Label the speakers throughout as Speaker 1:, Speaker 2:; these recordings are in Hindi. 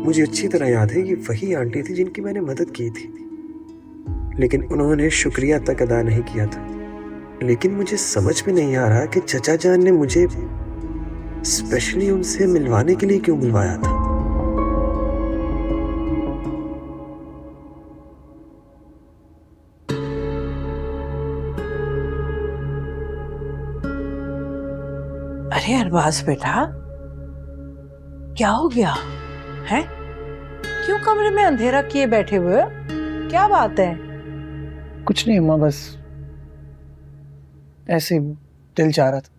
Speaker 1: मुझे अच्छी तरह याद है, ये वही आंटी थी जिनकी मैंने मदद की थी, लेकिन उन्होंने शुक्रिया तक अदा नहीं किया था। लेकिन मुझे समझ में नहीं आ रहा कि चचा जान ने मुझे स्पेशली उनसे मिलवाने के लिए क्यों बुलवाया था।
Speaker 2: अरे अरबाज बेटा, क्या हो गया है? क्यों कमरे में अंधेरा किए बैठे हुए हो? क्या बात है?
Speaker 3: कुछ नहीं अम्मा, बस ऐसे ही दिल चाह रहा था।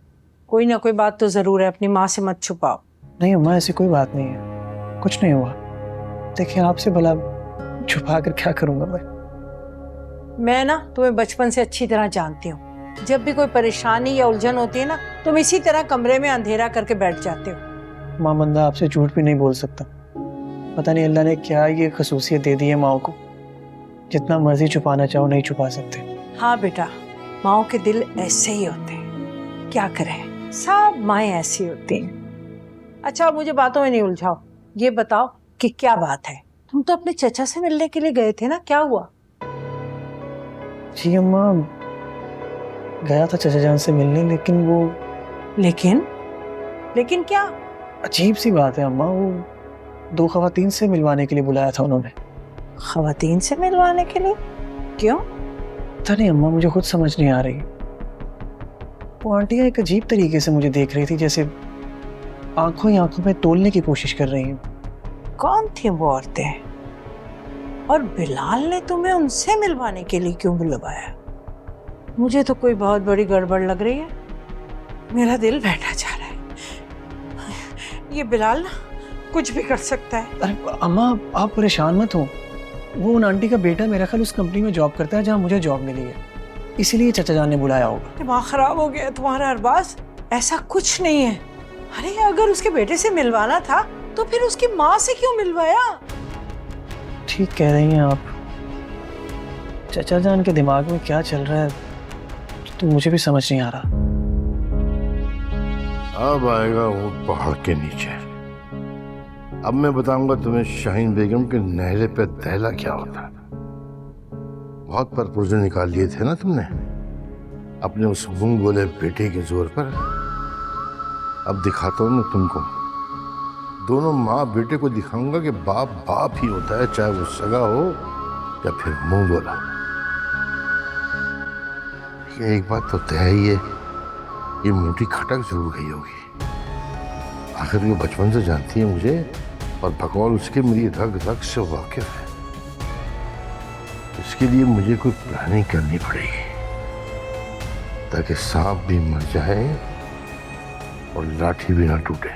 Speaker 2: कोई ना कोई बात तो जरूर है, अपनी माँ से मत छुपाओ।
Speaker 3: नहीं अम्मा, ऐसी कोई बात नहीं है, कुछ नहीं हुआ। देखिए, आपसे भला छुपा कर क्या करूंगा
Speaker 2: मैं ना तुम्हें बचपन से अच्छी तरह जानती हूँ। जब भी कोई परेशानी या उलझन होती है ना, तुम इसी तरह कमरे में अंधेरा करके बैठ जाते हो।
Speaker 3: माँ, बंदा आपसे झूठ भी नहीं बोल सकता। पता नहीं अल्लाह ने क्या ये खसूसियत दे दी है माओ को, जितना मर्जी छुपाना चाहो नहीं छुपा सकते।
Speaker 2: हाँ बेटा, माओ के दिल ऐसे ही होते हैं, क्या करें, सब माएँ ऐसी होती हैं। अच्छा, मुझे बातों में नहीं उलझाओ, ये बताओ कि क्या बात है? तुम तो अपने चचा से मिलने के लिए गए थे ना, क्या हुआ?
Speaker 3: जी अम्मा, गया था चचा जान से मिलने, लेकिन वो
Speaker 2: लेकिन क्या?
Speaker 3: अजीब सी बात है अम्मा, वो 2 खवातीन से मिलवाने के लिए बुलाया था उन्होंने।
Speaker 2: खवातीन से मिलवाने के लिए? क्यों?
Speaker 3: पता नहीं अम्मा, मुझे खुद समझ नहीं आ रही। वो आंटियाँ एक अजीब तरीके से मुझे देख रही थी, जैसे आंखों ही आंखों में तोलने की कोशिश कर रही हैं।
Speaker 2: कौन थी वो औरतें? और बिलाल ने तुम्हें उनसे मिलवाने के लिए क्यों बुलवाया? मुझे तो कोई बहुत बड़ी गड़बड़ लग रही है। मेरा दिल बैठा जा रहा है। ये बिलाल ना कुछ भी कर सकता है।
Speaker 3: अरे अम्मा, आप परेशान मत हो। वो उन आंटी का बेटा मेरा ख्याल उस कंपनी में जॉब करता है जहाँ मुझे जॉब मिली है, इसीलिए चचा जान ने बुलाया होगा।
Speaker 2: दिमाग खराब हो गया तुम्हारा अरबाज, ऐसा कुछ नहीं है। अरे अगर उसके बेटे से मिलवाना था तो फिर उसकी माँ से क्यों मिलवाया?
Speaker 3: ठीक कह रही हैं आप। चचा जान के दिमाग में क्या चल रहा है तो मुझे भी समझ नहीं आ रहा।
Speaker 4: अब आएगा वो पहाड़ के नीचे। अब मैं बताऊंगा तुम्हें शाहीन बेगम के नहले पे दहला क्या होता है। बहुत परपुर्जे निकाल लिए थे ना तुमने अपने उस मुंह बोले बेटे के जोर पर। अब दिखाता हूं मैं तुमको, दोनों माँ बेटे को दिखाऊंगा कि बाप बाप ही होता है, चाहे वो सगा हो या फिर मुंह बोला। एक बात तो तय ही है, ये मोटी खटक जरूर गई होगी। आखिर वो बचपन से जानती है मुझे, और भगवान उसके मेरी रग रग से वाकिफ है। इसके लिए मुझे कोई प्लानिंग करनी पड़ेगी ताकि सांप भी मर जाए और लाठी भी ना टूटे।